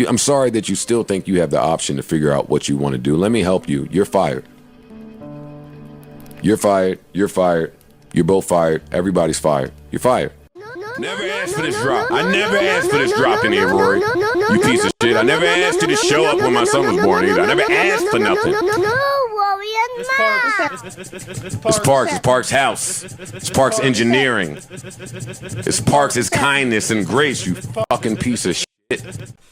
I'm sorry that you still think you have the option to figure out what you want to do. Let me help you. You're fired. You're fired. You're fired. You're both fired. Everybody's fired. You're fired. Never asked for this drop. I never asked for this drop in here, Rory. You piece of shit. I never asked you to show up when my son was born either. I never asked for nothing. Rory and Mal. It's Parks. It's Parks' house. It's Parks' engineering. It's Parks' kindness and grace, you fucking piece of shit.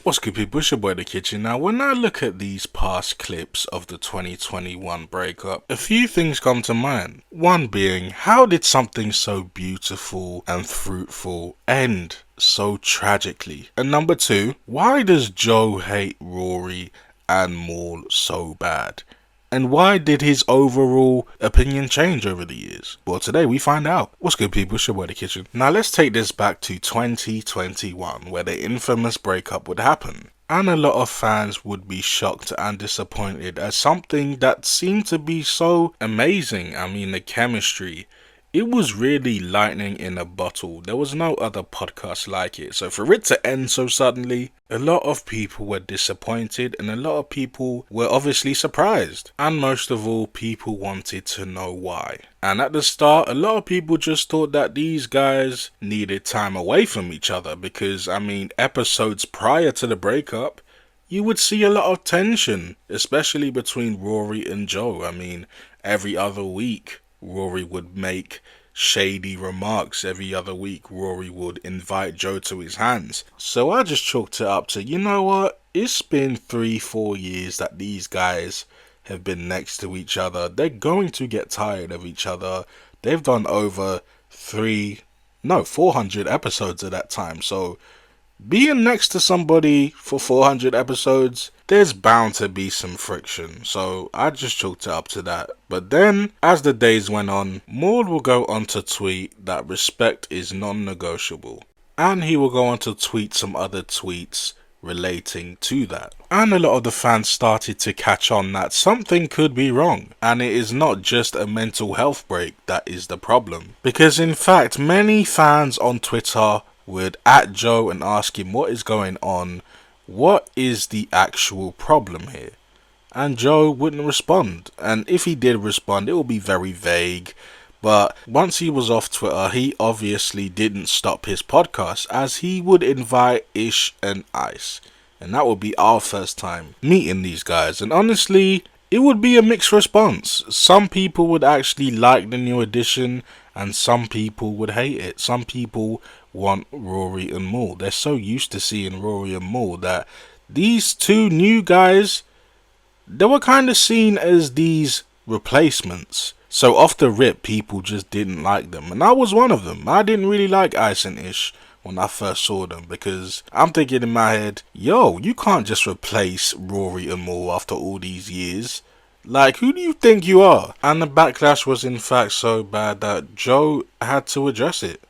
What's good, people? It's your boy The Kitchen. Now, when I look at these past clips of the 2021 breakup, a few things come to mind. One being, how did something so beautiful and fruitful end so tragically? And number two, why does Joe hate Rory and Mal so bad? And why did his overall opinion change over the years? Well, today we find out. What's good, people? It's your boy The Kitchen. Now let's take this back to 2021, where the infamous breakup would happen. And a lot of fans would be shocked and disappointed as something that seemed to be so amazing. I mean, the chemistry. It was really lightning in a bottle. There was no other podcast like it. So for it to end so suddenly, a lot of people were disappointed and a lot of people were obviously surprised. And most of all, people wanted to know why. And at the start, a lot of people just thought that these guys needed time away from each other because, I mean, episodes prior to the breakup, you would see a lot of tension, especially between Rory and Joe. I mean, every other week, Rory would make shady remarks. Every other week, Rory would invite Joe to his hands. So I just chalked it up to, you know what? It's been 3-4 years that these guys have been next to each other. They're going to get tired of each other. They've done over 400 episodes at that time. So being next to somebody for 400 episodes, there's bound to be some friction, so I just chalked it up to that. But then, as the days went on, Mal will go on to tweet that respect is non-negotiable. And he will go on to tweet some other tweets relating to that. And a lot of the fans started to catch on that something could be wrong. And it is not just a mental health break that is the problem. Because in fact, many fans on Twitter would at Joe and ask him what is going on. What is the actual problem here? And Joe wouldn't respond. And if he did respond, it would be very vague. But once he was off Twitter, he obviously didn't stop his podcast, as he would invite Ish and Ice. And that would be our first time meeting these guys. And honestly, it would be a mixed response. Some people would actually like the new addition, and some people would hate it. Some people want Rory and Mal. They're so used to seeing Rory and Mal that these two new guys, they were kind of seen as these replacements. So off the rip, people just didn't like them. And I was one of them. I didn't really like Ice and Ish when I first saw them, because I'm thinking in my head, yo, you can't just replace Rory and Mal after all these years. Like, who do you think you are? And the backlash was in fact so bad that Joe had to address it.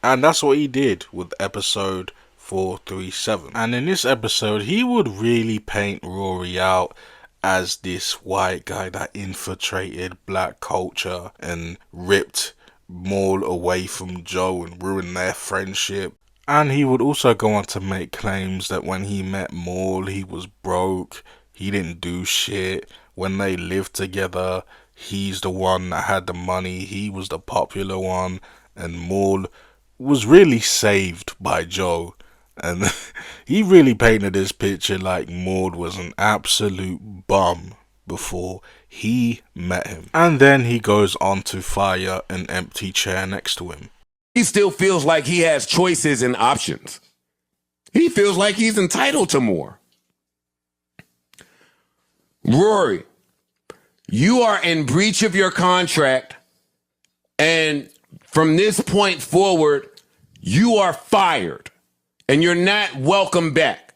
And that's what he did with episode 437. And in this episode, he would really paint Rory out as this white guy that infiltrated black culture and ripped Mal away from Joe and ruined their friendship. And he would also go on to make claims that when he met Mal, he was broke, he didn't do shit. When they lived together, he's the one that had the money, he was the popular one, and Mal was really saved by Joe. And he really painted this picture like Mal was an absolute bum before he met him. And then he goes on to fire an empty chair next to him. He still feels like he has choices and options. He feels like he's entitled to more. Rory, you are in breach of your contract, and from this point forward, you are fired, and you're not welcome back.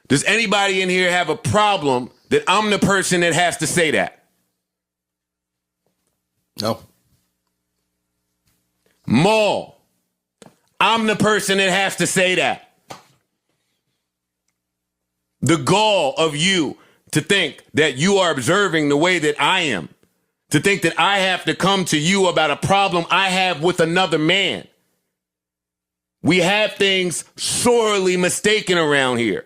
Does anybody in here have a problem that I'm the person that has to say that? No. Mal, I'm the person that has to say that. The gall of you to think that you are observing the way that I am, to think that I have to come to you about a problem I have with another man. We have things sorely mistaken around here.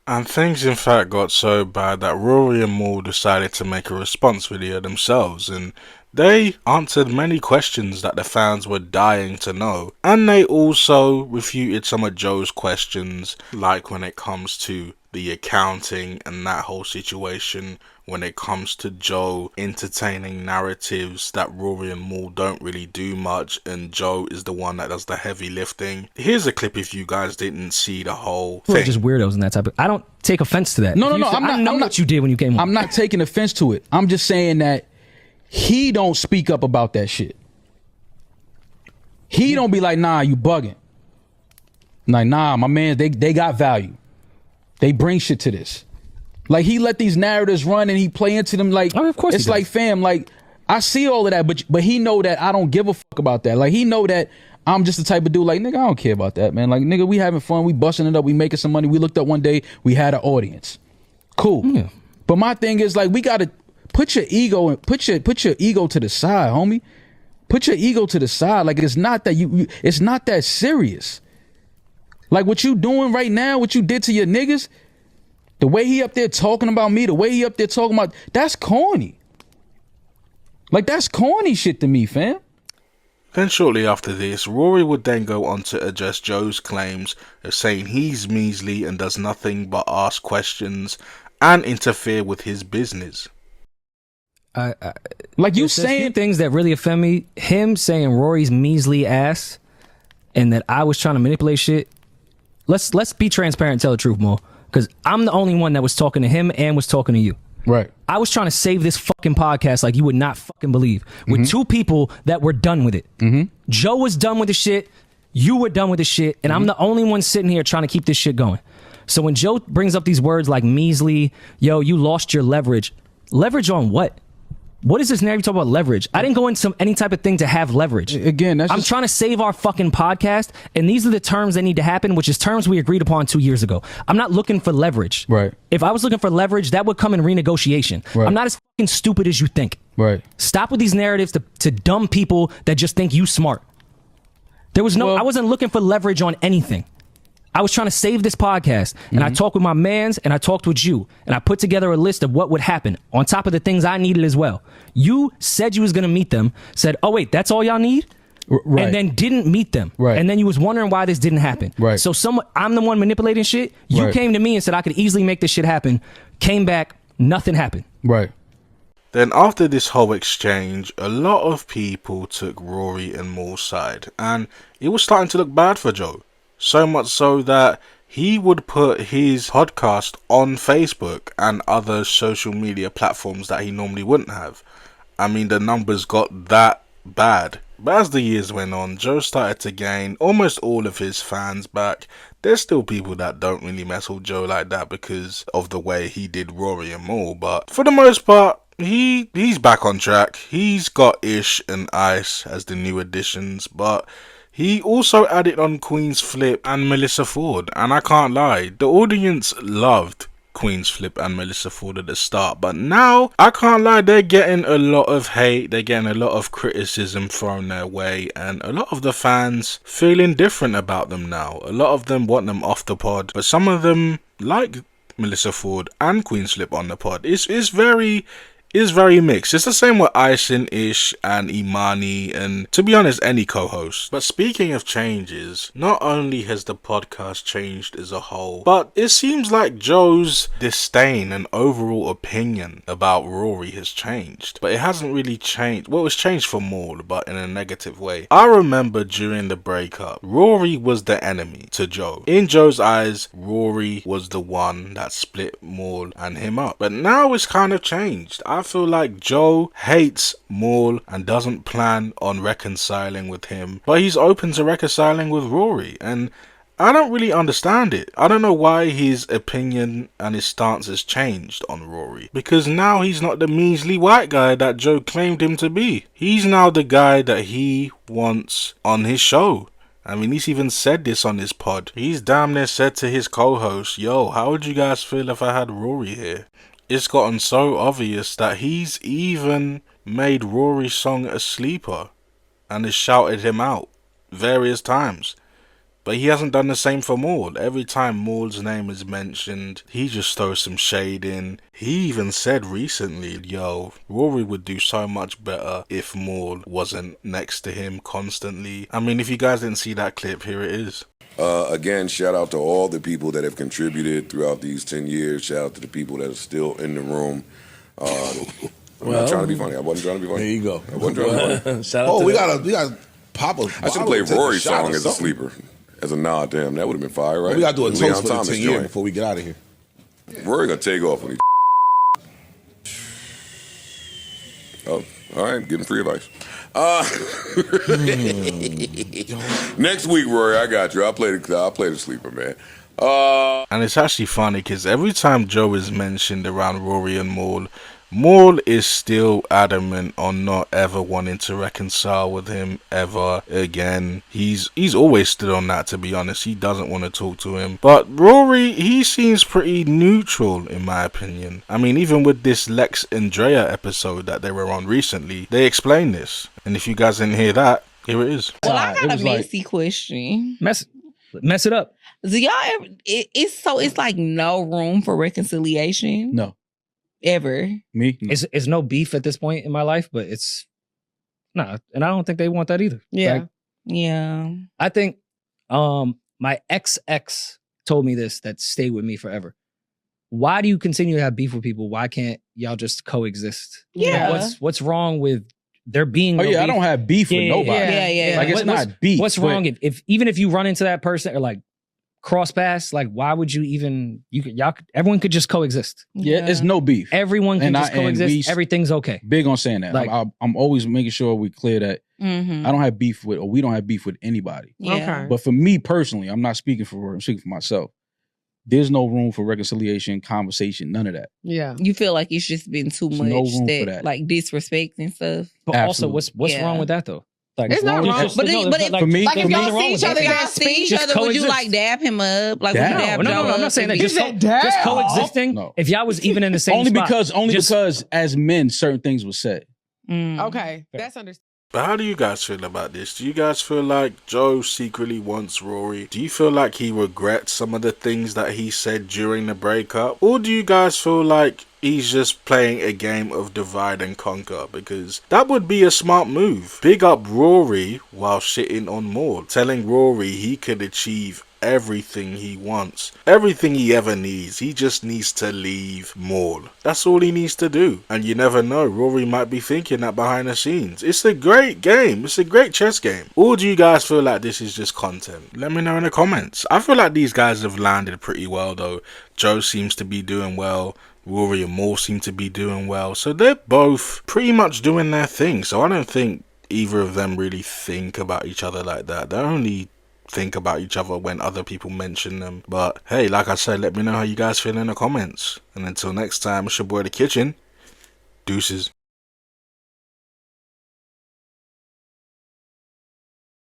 And things in fact got so bad that Rory and Mal decided to make a response video themselves, and they answered many questions that the fans were dying to know. And they also refuted some of Joe's questions, like when it comes to the accounting and that whole situation, when it comes to Joe entertaining narratives that Rory and Mal don't really do much, and Joe is the one that does the heavy lifting. Here's a clip if you guys didn't see the whole thing. We're just weirdos and that type of... I don't take offense to that. No, I'm not what you did when you came on. I'm not taking offense to it. I'm just saying that he don't speak up about that shit. He don't be like, nah, you bugging. Like, nah, my man, they got value. They bring shit to this. Like, he let these narratives run and he play into them like, of course it's like, fam, like, I see all of that, but he know that I don't give a fuck about that. Like, he know that I'm just the type of dude, like, nigga, I don't care about that, man. Like, nigga, we having fun, we busting it up, we making some money. We looked up one day, we had an audience. Cool. Yeah. But my thing is, like, we gotta put your ego and put your ego to the side, homie. Put your ego to the side. Like, it's not that it's not that serious. Like, what you doing right now, what you did to your niggas, the way he up there talking about me, the way he up there talking about, that's corny. Like, that's corny shit to me, fam. Then shortly after this, Rory would then go on to address Joe's claims of saying he's measly and does nothing but ask questions and interfere with his business. Like, you saying things that really offend me. Him saying Rory's measly ass and that I was trying to manipulate shit. Let's be transparent and tell the truth, Mo. Because I'm the only one that was talking to him and was talking to you. Right. I was trying to save this fucking podcast like you would not fucking believe. With two people that were done with it. Joe was done with the shit. You were done with the shit. And I'm the only one sitting here trying to keep this shit going. So when Joe brings up these words like measly, yo, you lost your leverage. Leverage on what? What is this narrative talking about leverage? I didn't go into any type of thing to have leverage. Again, I'm trying to save our fucking podcast, and these are the terms that need to happen, which is terms we agreed upon 2 years ago. I'm not looking for leverage. Right. If I was looking for leverage, that would come in renegotiation. Right. I'm not as fucking stupid as you think. Right. Stop with these narratives to dumb people that just think you smart. There was I wasn't looking for leverage on anything. I was trying to save this podcast, and I talked with my mans, and I talked with you, and I put together a list of what would happen on top of the things I needed as well. You said you was going to meet them, said, oh, wait, that's all y'all need? Right. And then didn't meet them. Right. And then you was wondering why this didn't happen. Right. So I'm the one manipulating shit. You came to me and said I could easily make this shit happen. Came back, nothing happened. Right. Then after this whole exchange, a lot of people took Rory and Mal's side, and it was starting to look bad for Joe. So much so that he would put his podcast on Facebook and other social media platforms that he normally wouldn't have. I mean, the numbers got that bad. But as the years went on, Joe started to gain almost all of his fans back. There's still people that don't really mess with Joe like that because of the way he did Rory and Mal. But for the most part, he's back on track. He's got Ish and Ice as the new additions, but he also added on Queen's Flip and Melissa Ford, and I can't lie, the audience loved Queen's Flip and Melissa Ford at the start, but now, I can't lie, they're getting a lot of hate, they're getting a lot of criticism thrown their way, and a lot of the fans feeling different about them now. A lot of them want them off the pod, but some of them like Melissa Ford and Queen's Flip on the pod. It's very mixed. It's the same with Ice and Ish and Imani and, to be honest, any co-host. But speaking of changes, not only has the podcast changed as a whole, but it seems like Joe's disdain and overall opinion about Rory has changed. But it hasn't really changed. Well, it's changed for Mal, but in a negative way. I remember during the breakup, Rory was the enemy to Joe. In Joe's eyes, Rory was the one that split Mal and him up. But now it's kind of changed. I feel like Joe hates Mal and doesn't plan on reconciling with him, but he's open to reconciling with Rory, and I don't really understand it. I don't know why his opinion and his stance has changed on Rory, because now he's not the measly white guy that Joe claimed him to be. He's now the guy that he wants on his show. I mean, he's even said this on his pod. He's damn near said to his co-host, yo, how would you guys feel if I had Rory here? It's gotten so obvious that he's even made Rory's song a sleeper and has shouted him out various times. But he hasn't done the same for Maul. Every time Maul's name is mentioned, he just throws some shade in. He even said recently, yo, Rory would do so much better if Maul wasn't next to him constantly. I mean, if you guys didn't see that clip, here it is. Again, shout out to all the people that have contributed throughout these 10 years. Shout out to the people that are still in the room. I'm not trying to be funny. I wasn't trying to be funny. There you go. I wasn't trying to be funny. Shout out to we them. got Pop a I should have played Rory's song as a sleeper, as a nod to him. That would have been fire, right? We got to do a Leon toast for the Thomas 10 years joint. before we get out of here. Rory gonna take off when he. Oh, all right, getting free advice. Next week, Rory, I got you. I'll play the sleeper, man. And it's actually funny because every time Joe is mentioned around Rory and Maul, Maul is still adamant on not ever wanting to reconcile with him ever again. He's always stood on that, to be honest. He doesn't want to talk to him. But Rory, he seems pretty neutral in my opinion. I mean, even with this Lex Andrea episode that they were on recently, they explained this. And if you guys didn't hear that, here it is. Well, I It got a was like- messy question. Mess it up. Do y'all ever, it's like no room for reconciliation No. ever. Me? No. It's no beef at this point in my life, but it's nah, and I don't think they want that either. Yeah. Like, Yeah. I think my ex told me this that stayed with me forever. Why do you continue to have beef with people? Why can't y'all just coexist? Yeah. What's wrong with there being Oh no yeah, I beef? don't have beef with nobody. Yeah. Like it's What's- not beef. What's but wrong if even if you run into that person or like cross paths, like why would you even everyone could just coexist. Yeah, it's no beef. Everyone can And just and coexist. Everything's okay. Big on saying that. Like- I'm always making sure we clear that Mm-hmm. I don't have beef with, or we don't have beef with anybody. Yeah. Okay. But for me personally, I'm not speaking for Rory, I'm speaking for myself. There's no room for reconciliation, conversation, none of that. Yeah. You feel like it's just been too There's much no room for that, that. like disrespect and stuff. But also, Absolutely. what's Yeah. wrong with that though? Like, It's not wrong. just- But no, if- like, For me- like, for if me- y'all If y'all see each other, If y'all Just see each just other, would you coexist. like dab him up? Like Dab? would you dab No, Joe I'm not up saying that. and Just, be- just coexisting. No. If y'all was even in the same only spot, just- because as men, certain things were said. Mm. Okay. That's understandable. But how do you guys feel about this? Do you guys feel like Joe secretly wants Rory? Do you feel like he regrets some of the things that he said during the breakup? Or do you guys feel like he's just playing a game of divide and conquer? Because that would be a smart move. Big up Rory while shitting on Maul. Telling Rory he could achieve everything he wants, everything he ever needs. He just needs to leave Maul. That's all he needs to do. And you never know, Rory might be thinking that behind the scenes. It's a great game. It's a great chess game. Or do you guys feel like this is just content? Let me know in the comments. I feel like these guys have landed pretty well though. Joe seems to be doing well. Rory and Maul seem to be doing well. So they're both pretty much doing their thing. So I don't think either of them really think about each other like that. They only think about each other when other people mention them. But hey, like I said, let me know how you guys feel in the comments. And until next time, it's your boy The Kitchen. Deuces.